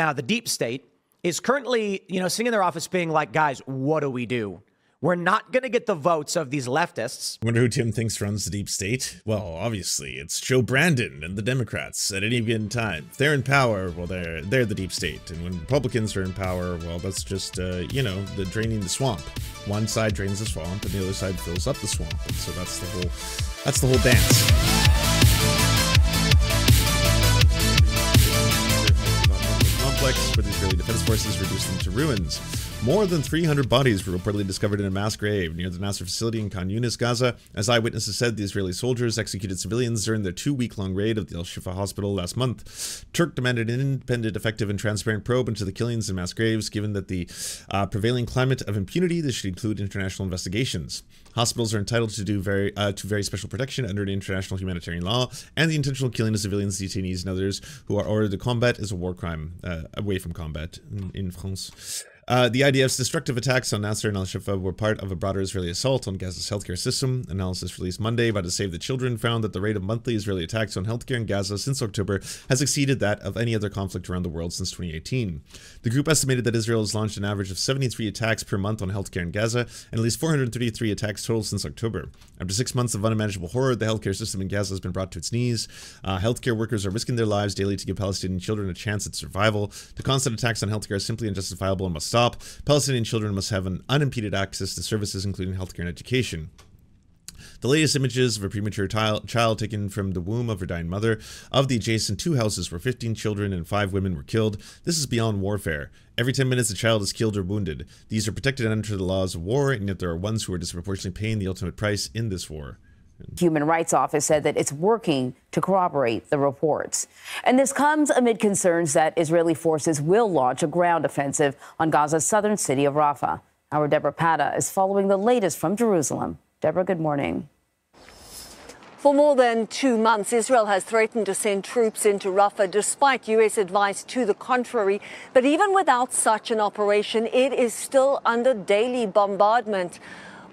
Now, the deep state is currently, sitting in their office being like, guys, what do we do? We're not going to get the votes of these leftists. I wonder who Tim thinks runs the deep state? Well, obviously, it's Joe Brandon and the Democrats at any given time. If they're in power, well, they're the deep state. And when Republicans are in power, well, that's just, the draining the swamp. One side drains the swamp, and the other side fills up the swamp. And so that's the whole dance. Where the Israeli Defense Forces reduced them to ruins. More than 300 bodies were reportedly discovered in a mass grave near the Nasser facility in Khan Yunis, Gaza. As eyewitnesses said, the Israeli soldiers executed civilians during their 2-week-long raid of the Al-Shifa hospital last month. Turk demanded an independent, effective, and transparent probe into the killings and mass graves. Given that the prevailing climate of impunity, this should include international investigations. Hospitals are entitled to very special protection under international humanitarian law, and the intentional killing of civilians, detainees, and others who are ordered to combat is a war crime away from combat in France. The IDF's destructive attacks on Nasser and Al-Shifa were part of a broader Israeli assault on Gaza's healthcare system. Analysis released Monday by the Save the Children found that the rate of monthly Israeli attacks on healthcare in Gaza since October has exceeded that of any other conflict around the world since 2018. The group estimated that Israel has launched an average of 73 attacks per month on healthcare in Gaza, and at least 433 attacks total since October. After 6 months of unmanageable horror, the healthcare system in Gaza has been brought to its knees. Healthcare workers are risking their lives daily to give Palestinian children a chance at survival. The constant attacks on healthcare are simply unjustifiable and must stop. Palestinian children must have an unimpeded access to services, including healthcare and education. The latest images of a premature child taken from the womb of her dying mother of the adjacent 2 houses where 15 children and 5 women were killed. This is beyond warfare. Every 10 minutes a child is killed or wounded. These are protected under the laws of war, and yet there are ones who are disproportionately paying the ultimate price in this war. Human Rights Office said that it's working to corroborate the reports. And this comes amid concerns that Israeli forces will launch a ground offensive on Gaza's southern city of Rafah. Our Deborah Pata is following the latest from Jerusalem. Deborah, good morning. For more than 2 months, Israel has threatened to send troops into Rafah despite U.S. advice to the contrary. But even without such an operation, it is still under daily bombardment.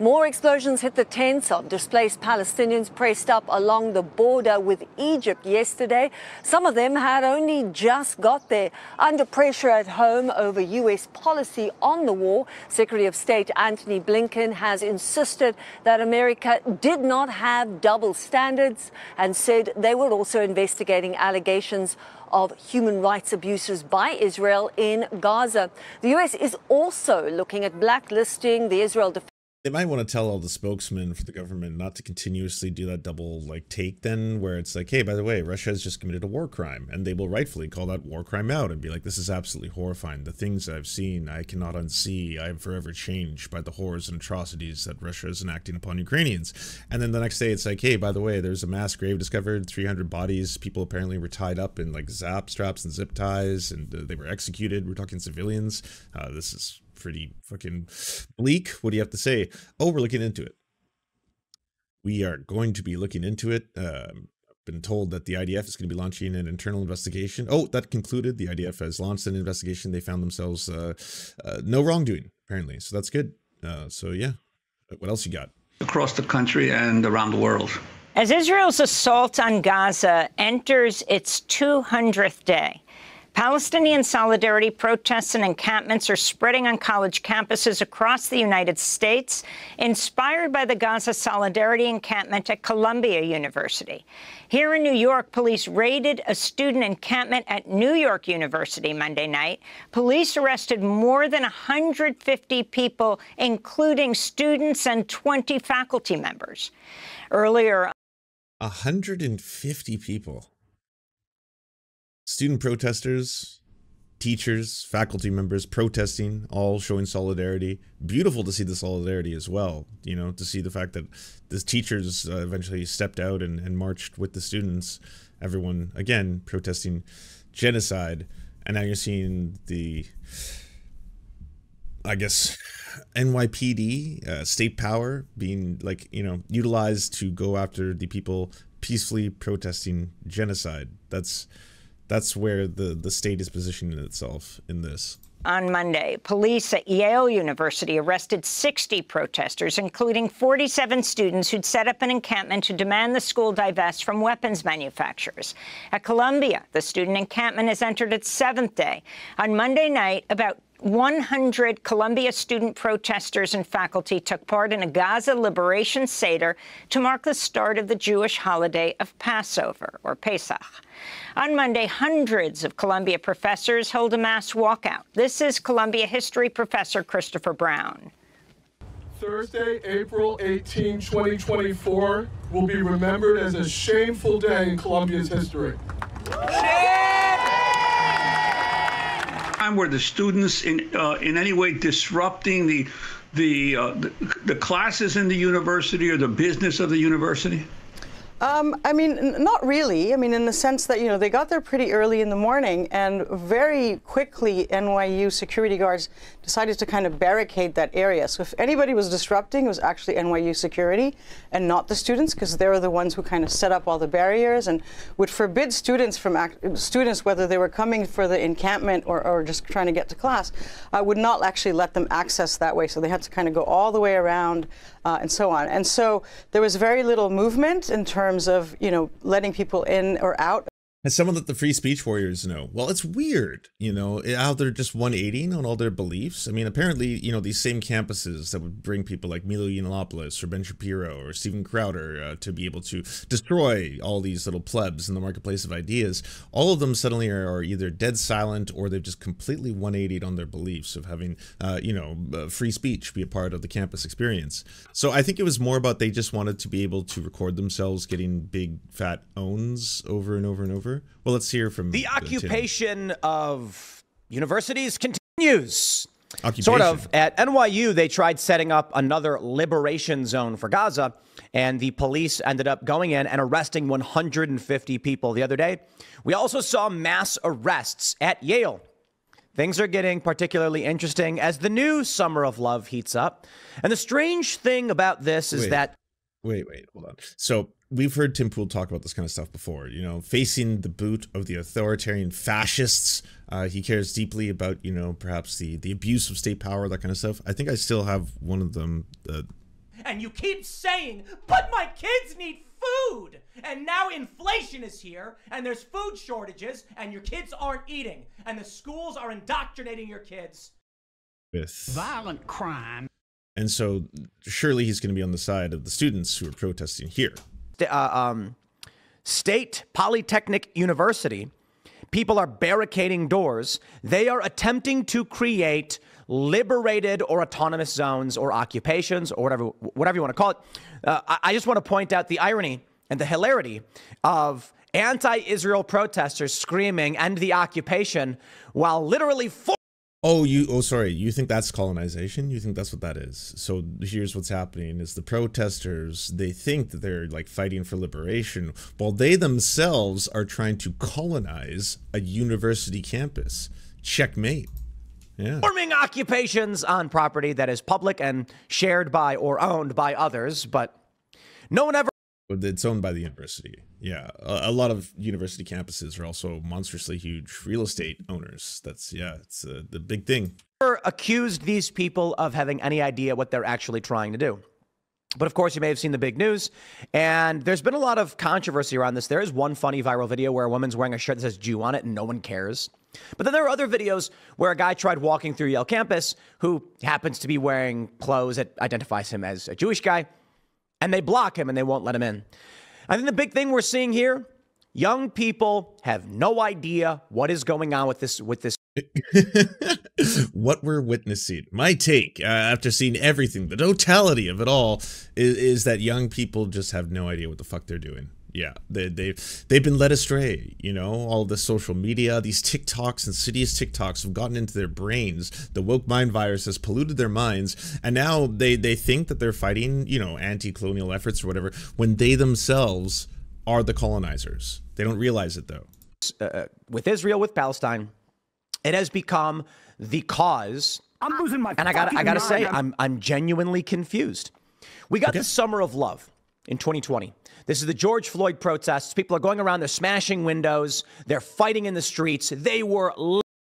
More explosions hit the tents of displaced Palestinians pressed up along the border with Egypt yesterday. Some of them had only just got there. Under pressure at home over U.S. policy on the war, Secretary of State Antony Blinken has insisted that America did not have double standards and said they were also investigating allegations of human rights abuses by Israel in Gaza. The U.S. is also looking at blacklisting the Israel Defense. They might want to tell all the spokesmen for the government not to continuously do that double take then, where it's like, hey, by the way, Russia has just committed a war crime, and they will rightfully call that war crime out and be like, this is absolutely horrifying. The things I've seen, I cannot unsee. I am forever changed by the horrors and atrocities that Russia is enacting upon Ukrainians. And then the next day it's like, hey, by the way, there's a mass grave discovered, 300 bodies, people apparently were tied up in zap straps and zip ties, and they were executed. We're talking civilians. This is pretty fucking bleak. What do you have to say? Oh, we're looking into it. We are going to be looking into it. I've been told that the IDF is going to be launching an internal investigation. Oh, that concluded. The IDF has launched an investigation. They found themselves no wrongdoing, apparently. So that's good. So yeah, what else you got? Across the country and around the world. As Israel's assault on Gaza enters its 200th day, Palestinian solidarity protests and encampments are spreading on college campuses across the United States, inspired by the Gaza Solidarity encampment at Columbia University. Here in New York, police raided a student encampment at New York University Monday night. Police arrested more than 150 people, including students and 20 faculty members. Earlier, 150 people. Student protesters, teachers, faculty members protesting, all showing solidarity. Beautiful to see the solidarity as well, to see the fact that the teachers eventually stepped out and marched with the students. Everyone, again, protesting genocide. And now you're seeing the, I guess, NYPD, state power being utilized to go after the people peacefully protesting genocide. That's where the state is positioning itself in this. On Monday, police at Yale University arrested 60 protesters, including 47 students who'd set up an encampment to demand the school divest from weapons manufacturers. At Columbia, the student encampment has entered its 7th day. On Monday night, about 100 Columbia student protesters and faculty took part in a Gaza Liberation Seder to mark the start of the Jewish holiday of Passover, or Pesach. On Monday, hundreds of Columbia professors held a mass walkout. This is Columbia history professor Christopher Brown. Thursday, April 18, 2024, will be remembered as a shameful day in Columbia's history. Were the students in any way disrupting the classes in the university or the business of the university? I mean, not really. I mean, in the sense that, you know, they got there pretty early in the morning, and very quickly NYU security guards decided to kind of barricade that area. So if anybody was disrupting, it was actually NYU security and not the students, because they were the ones who kind of set up all the barriers and would forbid students from whether they were coming for the encampment or just trying to get to class, would not actually let them access that way. So they had to kind of go all the way around and so on. And so there was very little movement in terms of, you know, letting people in or out. As someone that the free speech warriors know, well, it's weird, you know, how they're just 180 on all their beliefs. I mean, apparently, you know, these same campuses that would bring people like Milo Yiannopoulos or Ben Shapiro or Steven Crowder to be able to destroy all these little plebs in the marketplace of ideas, all of them suddenly are either dead silent or they've just completely 180'd on their beliefs of having, you know, free speech be a part of the campus experience. So I think it was more about they just wanted to be able to record themselves getting big fat owns over and over and over. Well, let's hear from the occupation of universities continues. Occupation. Sort of. At NYU, they tried setting up another liberation zone for Gaza, and the police ended up going in and arresting 150 people the other day. We also saw mass arrests at Yale. Things are getting particularly interesting as the new summer of love heats up. And the strange thing about this is that... Wait, hold on. So we've heard Tim Pool talk about this kind of stuff before, you know, facing the boot of the authoritarian fascists. He cares deeply about, you know, perhaps the abuse of state power, that kind of stuff. I think I still have one of them. And you keep saying, but my kids need food. And now inflation is here, and there's food shortages, and your kids aren't eating. And the schools are indoctrinating your kids with violent crime. And so surely he's going to be on the side of the students who are protesting here. State Polytechnic University, people are barricading doors. They are attempting to create liberated or autonomous zones or occupations or whatever you want to call it. I just want to point out the irony and the hilarity of anti-Israel protesters screaming "end the occupation" while literally sorry. You think that's colonization? You think that's what that is? So here's what's happening is the protesters, they think that they're like fighting for liberation while they themselves are trying to colonize a university campus. Checkmate. Yeah. Forming occupations on property that is public and shared by or owned by others, but no one ever... It's owned by the university. Yeah, a lot of university campuses are also monstrously huge real estate owners. That's, yeah, it's the big thing. Accused these people of having any idea what they're actually trying to do. But of course, you may have seen the big news, and there's been a lot of controversy around this. There is one funny viral video where a woman's wearing a shirt that says Jew on it, and no one cares. But then there are other videos where a guy tried walking through Yale campus who happens to be wearing clothes that identifies him as a Jewish guy, and they block him and they won't let him in. I think the big thing we're seeing here, young people have no idea what is going on with this. What we're witnessing, my take after seeing everything, the totality of it all, is that young people just have no idea what the fuck they're doing. Yeah, they've been led astray, you know, all this social media, these TikToks, insidious TikToks have gotten into their brains. The woke mind virus has polluted their minds, and now they think that they're fighting, you know, anti-colonial efforts or whatever, when they themselves are the colonizers. They don't realize it, though. With Israel, with Palestine, it has become the cause. I'm losing my and I gotta say, I'm genuinely confused. We got the summer of love in 2020. This is the George Floyd protests. People are going around, they're smashing windows, they're fighting in the streets. They were...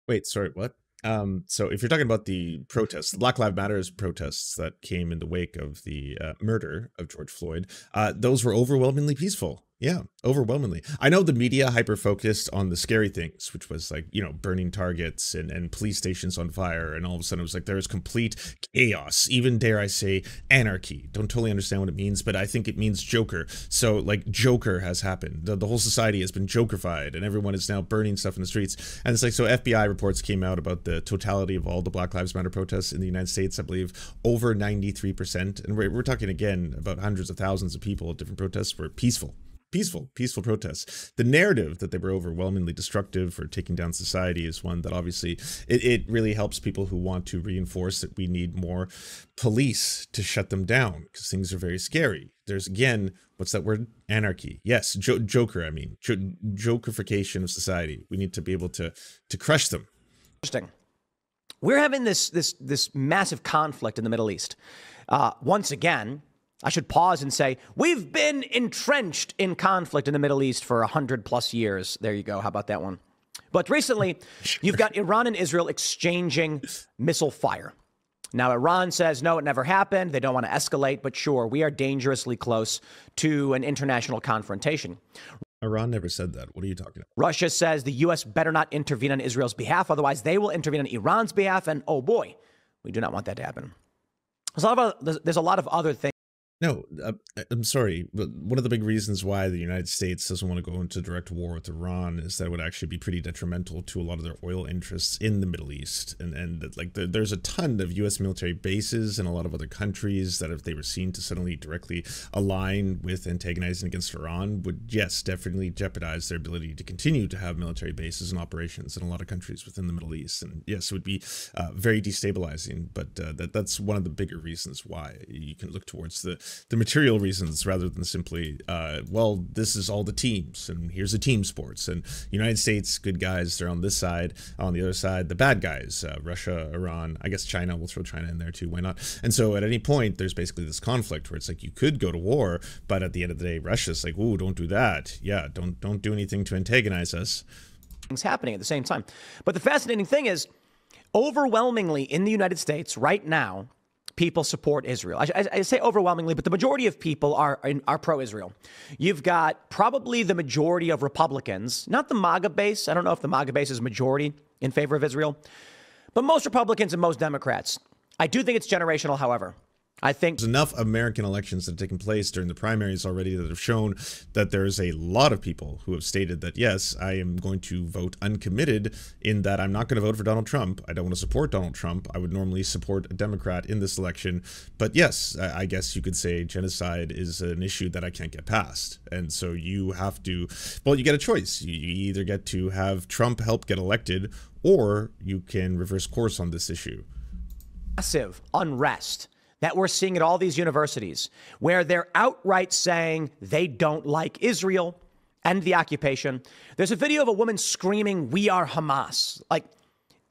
Wait, sorry, what? So if you're talking about the protests, the Black Lives Matter protests that came in the wake of the murder of George Floyd, those were overwhelmingly peaceful. Yeah, overwhelmingly. I know the media hyper-focused on the scary things, which was like, you know, burning targets and police stations on fire. And all of a sudden it was like there was complete chaos, even dare I say anarchy. Don't totally understand what it means, but I think it means Joker. So like Joker has happened. The whole society has been Jokerfied and everyone is now burning stuff in the streets. And it's like, so FBI reports came out about the totality of all the Black Lives Matter protests in the United States, I believe over 93%. And we're talking again about hundreds of thousands of people at different protests were peaceful protests. The narrative that they were overwhelmingly destructive or taking down society is one that obviously it really helps people who want to reinforce that we need more police to shut them down because things are very scary. There's, again, what's that word? Anarchy. Yes, Joker, I mean, Jokerification of society. We need to be able to crush them. Interesting. We're having this massive conflict in the Middle East. Once again, I should pause and say, we've been entrenched in conflict in the Middle East for 100+ years. There you go. How about that one? But recently, you've got Iran and Israel exchanging missile fire. Now, Iran says, no, it never happened. They don't want to escalate. But sure, we are dangerously close to an international confrontation. Iran never said that. What are you talking about? Russia says the U.S. better not intervene on Israel's behalf. Otherwise, they will intervene on Iran's behalf. And oh, boy, we do not want that to happen. There's a lot of other things. No, I'm sorry, but one of the big reasons why the United States doesn't want to go into direct war with Iran is that it would actually be pretty detrimental to a lot of their oil interests in the Middle East. And like there's a ton of U.S. military bases in a lot of other countries that if they were seen to suddenly directly align with antagonizing against Iran would, yes, definitely jeopardize their ability to continue to have military bases and operations in a lot of countries within the Middle East. And yes, it would be very destabilizing, but that's one of the bigger reasons why you can look towards the material reasons rather than simply, well, this is all the teams and here's the team sports and United States, good guys, they're on this side, on the other side, the bad guys, Russia, Iran, I guess China, we'll throw China in there too, why not? And so at any point, there's basically this conflict where it's like you could go to war, but at the end of the day, Russia's like, ooh, don't do that. Yeah, don't do anything to antagonize us. Things happening at the same time. But the fascinating thing is, overwhelmingly in the United States right now, people support Israel. I say overwhelmingly, but the majority of people are pro-Israel. You've got probably the majority of Republicans, not the MAGA base. I don't know if the MAGA base is majority in favor of Israel, but most Republicans and most Democrats. I do think it's generational, however. I think there's enough American elections that have taken place during the primaries already that have shown that there's a lot of people who have stated that, yes, I am going to vote uncommitted in that I'm not going to vote for Donald Trump. I don't want to support Donald Trump. I would normally support a Democrat in this election. But yes, I guess you could say genocide is an issue that I can't get past. And so you have to, well, you get a choice. You either get to have Trump help get elected or you can reverse course on this issue. Massive unrest that we're seeing at all these universities where they're outright saying they don't like Israel and the occupation. There's a video of a woman screaming, "We are Hamas." Like,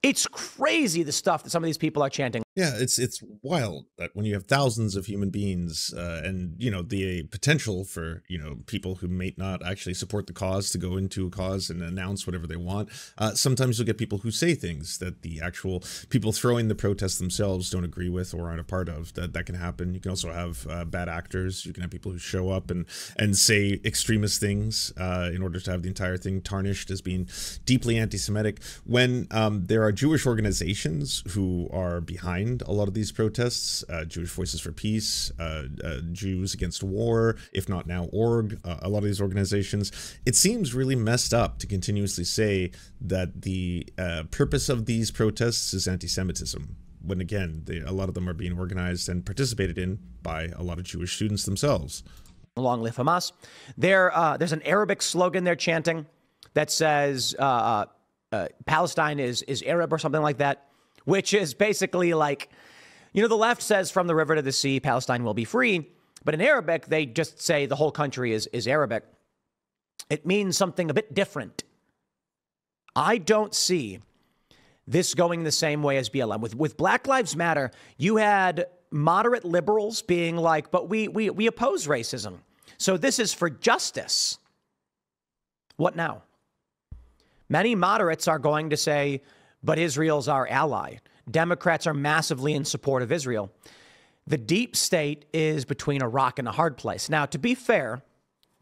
it's crazy the stuff that some of these people are chanting. Yeah, it's wild that when you have thousands of human beings and, you know, the potential for, you know, people who may not actually support the cause to go into a cause and announce whatever they want. Sometimes you'll get people who say things that the actual people throwing the protests themselves don't agree with or aren't a part of. That can happen. You can also have bad actors. You can have people who show up and say extremist things in order to have the entire thing tarnished as being deeply anti-Semitic. When there are Jewish organizations who are behind a lot of these protests, Jewish Voices for Peace, Jews Against War, if not now org, a lot of these organizations, it seems really messed up to continuously say that the purpose of these protests is anti-Semitism, when again, a lot of them are being organized and participated in by a lot of Jewish students themselves. Long live Hamas. There's an Arabic slogan they're chanting that says Palestine is Arab or something like that, which is basically like, you know, the left says from the river to the sea, Palestine will be free. But in Arabic, they just say the whole country is Arabic. It means something a bit different. I don't see this going the same way as BLM. With Black Lives Matter, you had moderate liberals being like, but we oppose racism. So this is for justice. What now? Many moderates are going to say, but Israel's our ally. Democrats are massively in support of Israel. The deep state is between a rock and a hard place. Now, to be fair,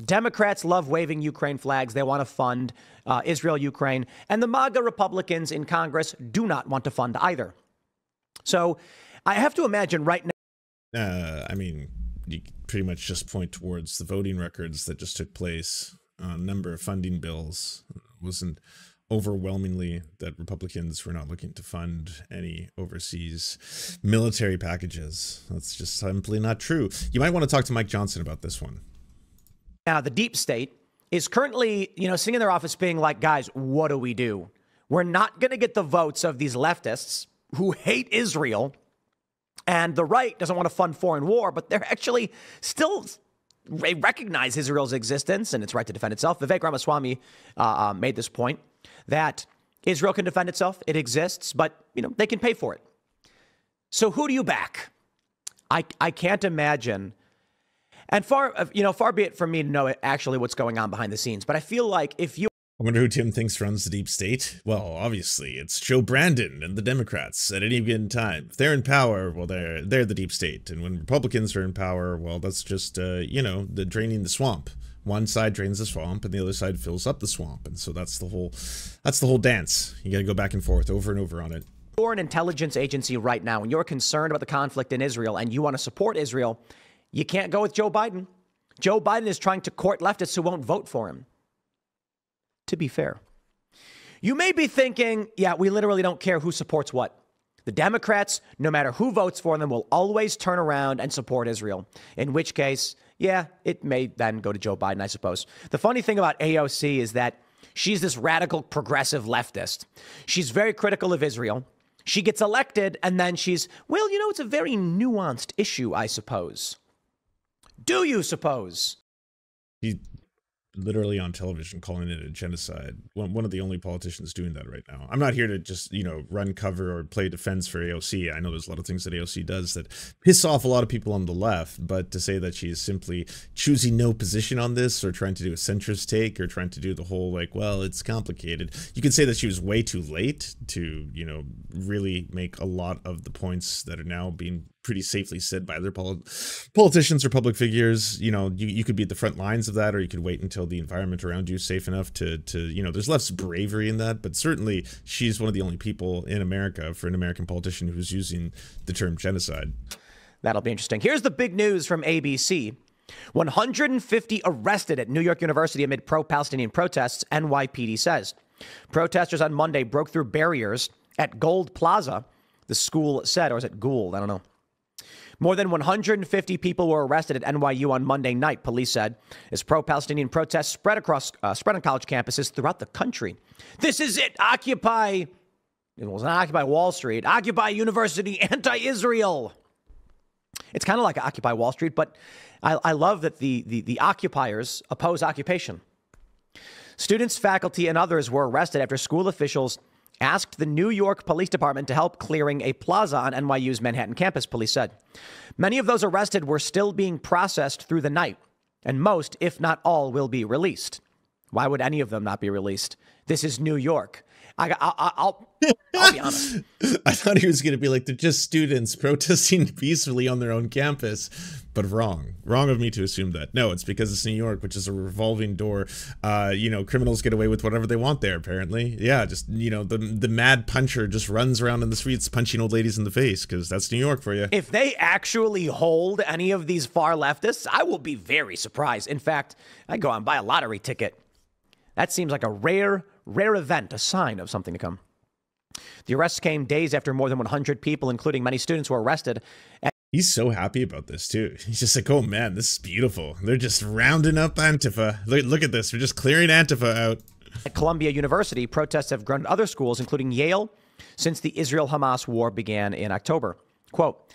Democrats love waving Ukraine flags. They want to fund Israel, Ukraine, and the MAGA Republicans in Congress do not want to fund either. So I have to imagine right now. I mean, you pretty much just point towards the voting records that just took place on a number of funding bills. It wasn't overwhelmingly that Republicans were not looking to fund any overseas military packages. That's just simply not true. You might want to talk to Mike Johnson about this one. Now, the deep state is currently, sitting in their office being like, guys, what do we do? We're not going to get the votes of these leftists who hate Israel. And the right doesn't want to fund foreign war, but they're actually still recognize Israel's existence and its right to defend itself. Vivek Ramaswamy made this point that Israel can defend itself. It exists, but, they can pay for it. So who do you back? I can't imagine. And far be it from me to know actually what's going on behind the scenes. But I feel like if you... I wonder who Tim thinks runs the deep state. Well, obviously, it's Joe Brandon and the Democrats at any given time. If they're in power, well, they're the deep state. And when Republicans are in power, well, that's just, the draining the swamp. One side drains the swamp and the other side fills up the swamp. And so that's the whole dance. You got to go back and forth over and over on it. You're an intelligence agency right now and you're concerned about the conflict in Israel and you want to support Israel. You can't go with Joe Biden. Joe Biden is trying to court leftists who won't vote for him. To be fair, you may be thinking, yeah, we literally don't care who supports what. The Democrats, no matter who votes for them, will always turn around and support Israel. In which case, yeah, it may then go to Joe Biden, I suppose. The funny thing about AOC is that she's this radical progressive leftist. She's very critical of Israel. She gets elected and then she's, well, it's a very nuanced issue, I suppose. Do you suppose? He's literally on television calling it a genocide. One of the only politicians doing that right now. I'm not here to just, run cover or play defense for AOC. I know there's a lot of things that AOC does that piss off a lot of people on the left, but to say that she is simply choosing no position on this or trying to do a centrist take or trying to do the whole well, it's complicated. You could say that she was way too late to, really make a lot of the points that are now being pretty safely said by other politicians or public figures. You could be at the front lines of that, or you could wait until the environment around you is safe enough to there's less bravery in that, but certainly she's one of the only people in America, for an American politician, who's using the term genocide. That'll be interesting. Here's the big news from ABC. 150 arrested at New York University amid pro-Palestinian protests, NYPD says. Protesters on Monday broke through barriers at Gold Plaza, the school said, or is it Gould? I don't know. More than 150 people were arrested at NYU on Monday night, police said, as pro-Palestinian protests spread on college campuses throughout the country. This is it. Occupy. It was not Occupy Wall Street. Occupy University, anti-Israel. It's kind of like Occupy Wall Street, but I love that the occupiers oppose occupation. Students, faculty, and others were arrested after school officials asked the New York Police Department to help clearing a plaza on NYU's Manhattan campus, police said. Many of those arrested were still being processed through the night, and most, if not all, will be released. Why would any of them not be released? This is New York. I'll be honest. I thought he was going to be like, they're just students protesting peacefully on their own campus, but wrong of me to assume that. No, it's because it's New York, which is a revolving door. Criminals get away with whatever they want there, apparently. Yeah, just, the mad puncher just runs around in the streets punching old ladies in the face, because that's New York for you. If they actually hold any of these far leftists, I will be very surprised. In fact, I'd go out and buy a lottery ticket. That seems like a rare event, a sign of something to come. The arrests came days after more than 100 people, including many students, were arrested. He's so happy about this, too. He's just like, oh, man, this is beautiful. They're just rounding up Antifa. Look at this. We're just clearing Antifa out. At Columbia University, protests have grown at other schools, including Yale, since the Israel-Hamas war began in October. Quote,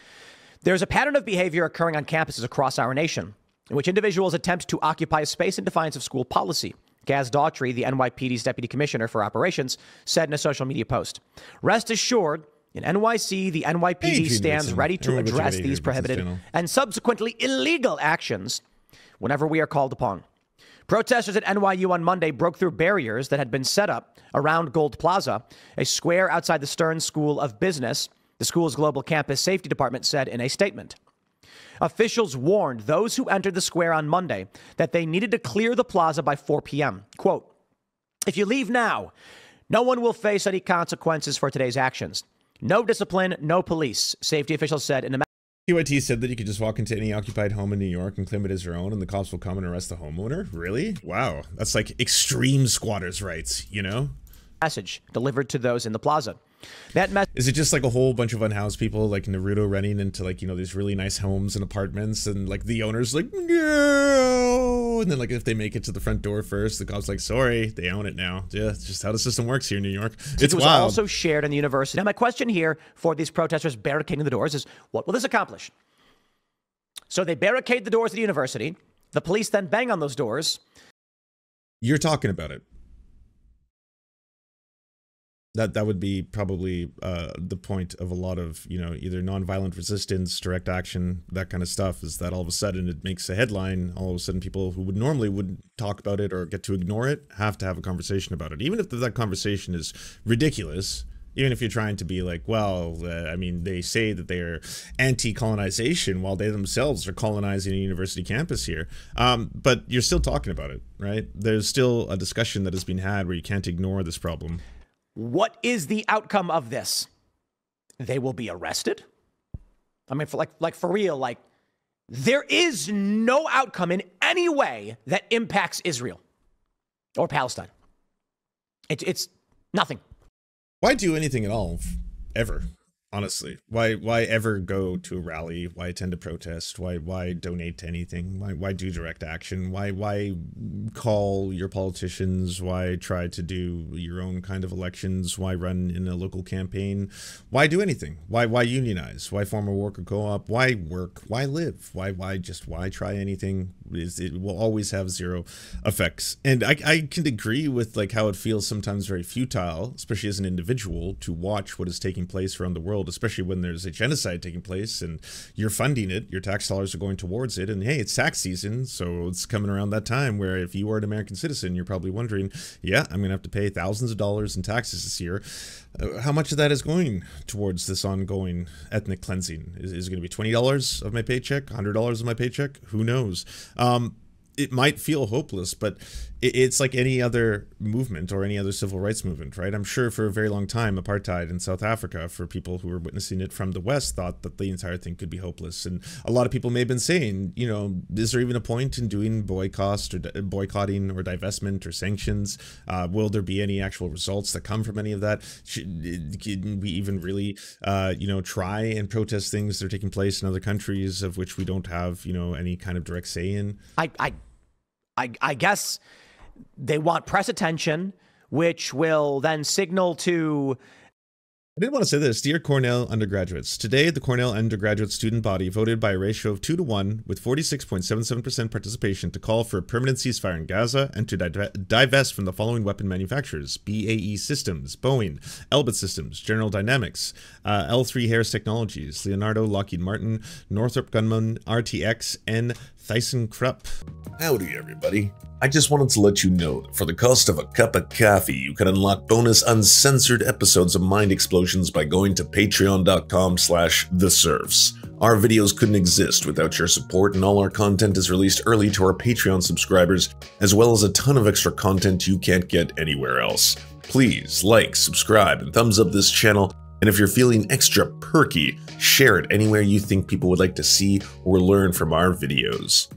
there's a pattern of behavior occurring on campuses across our nation in which individuals attempt to occupy a space in defiance of school policy. Gaz Daughtry, the NYPD's deputy commissioner for operations, said in a social media post, rest assured, in NYC, the NYPD stands ready to address these prohibited and subsequently illegal actions whenever we are called upon. Protesters at NYU on Monday broke through barriers that had been set up around Gold Plaza, a square outside the Stern School of Business, the school's global campus safety department said in a statement. Officials warned those who entered the square on Monday that they needed to clear the plaza by 4 p.m. Quote, "If you leave now, no one will face any consequences for today's actions. No discipline, no police," safety officials said in a PYT said that you could just walk into any occupied home in New York and claim it as your own, and the cops will come and arrest the homeowner? Really? Wow. That's like extreme squatters' rights, you know? message delivered to those in the plaza. That message is it just like a whole bunch of unhoused people like Naruto running into like, you know, these really nice homes and apartments, and like the owner's like, no, and then like if they make it to the front door first, the cop's like, sorry, they own it now. Yeah, it's just how the system works here in New York. It's was wild. Also shared in the university. Now my question here for these protesters barricading the doors is, what will this accomplish? So they barricade the doors of the university. The police then bang on those doors. You're talking about it. That would be probably the point of a lot of, you know, either nonviolent resistance, direct action, that kind of stuff, is that all of a sudden it makes a headline. All of a sudden people who would normally wouldn't talk about it or get to ignore it have to have a conversation about it. Even if that conversation is ridiculous, even if you're trying to be like, well, I mean, they say that they're anti-colonization while they themselves are colonizing a university campus here. But you're still talking about it, right? There's still a discussion that has been had where you can't ignore this problem. What is the outcome of this? They will be arrested? I mean, for real, like, there is no outcome in any way that impacts Israel or Palestine. It's nothing. Why do anything at all, ever? Honestly, why ever go to a rally? Why attend a protest? Why donate to anything? Why do direct action? Why call your politicians? Why try to do your own kind of elections? Why run in a local campaign? Why do anything? Why unionize? Why form a worker co-op? Why work? Why live? Why try anything? It will always have zero effects. And I can agree with like how it feels sometimes very futile, especially as an individual, to watch what is taking place around the world, especially when there's a genocide taking place and you're funding it, your tax dollars are going towards it, and hey, it's tax season, so it's coming around that time where if you are an American citizen, you're probably wondering, yeah, I'm gonna have to pay thousands of dollars in taxes this year. How much of that is going towards this ongoing ethnic cleansing? Is it gonna be $20 of my paycheck, $100 of my paycheck? Who knows? It might feel hopeless, but it's like any other movement or any other civil rights movement, right? I'm sure for a very long time, apartheid in South Africa, for people who were witnessing it from the West, thought that the entire thing could be hopeless. And a lot of people may have been saying, you know, is there even a point in doing boycotting or divestment or sanctions? Will there be any actual results that come from any of that? Can we even really, you know, try and protest things that are taking place in other countries of which we don't have, you know, any kind of direct say in? I guess they want press attention, which will then signal to... I did want to say this. Dear Cornell undergraduates, today the Cornell undergraduate student body voted by a ratio of 2-1 with 46.77% participation to call for a permanent ceasefire in Gaza and to divest from the following weapon manufacturers: BAE Systems, Boeing, Elbit Systems, General Dynamics, L3 Harris Technologies, Leonardo, Lockheed Martin, Northrop Grumman, RTX, and ThyssenKrupp. Howdy everybody. I just wanted to let you know that for the cost of a cup of coffee, you can unlock bonus uncensored episodes of Mind Explosions by going to patreon.com/theserfs. Our videos couldn't exist without your support, and all our content is released early to our Patreon subscribers, as well as a ton of extra content you can't get anywhere else. Please like, subscribe, and thumbs up this channel. And if you're feeling extra perky, share it anywhere you think people would like to see or learn from our videos.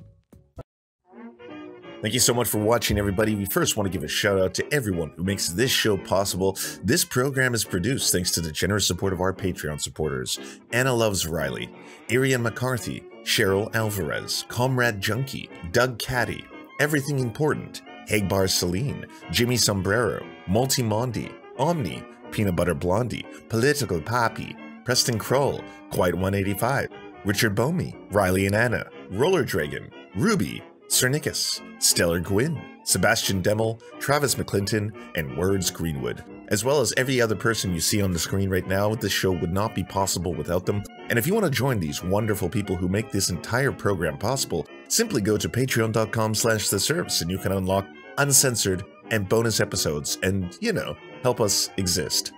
Thank you so much for watching, everybody. We first want to give a shout out to everyone who makes this show possible. This program is produced thanks to the generous support of our Patreon supporters: Anna Loves Riley, Arian McCarthy, Cheryl Alvarez, Comrade Junkie, Doug Caddy, Everything Important, Hagbar Celine, Jimmy Sombrero, Multimondi, Omni, Peanut Butter Blondie, Political Poppy, Preston Kroll, Quiet 185, Richard Bomey, Riley and Anna, Roller Dragon, Ruby, Cernicus, Stellar Gwyn, Sebastian Demmel, Travis McClinton, and Words Greenwood. As well as every other person you see on the screen right now, this show would not be possible without them. And if you want to join these wonderful people who make this entire program possible, simply go to patreon.com/theserfs and you can unlock uncensored and bonus episodes and, you know, help us exist.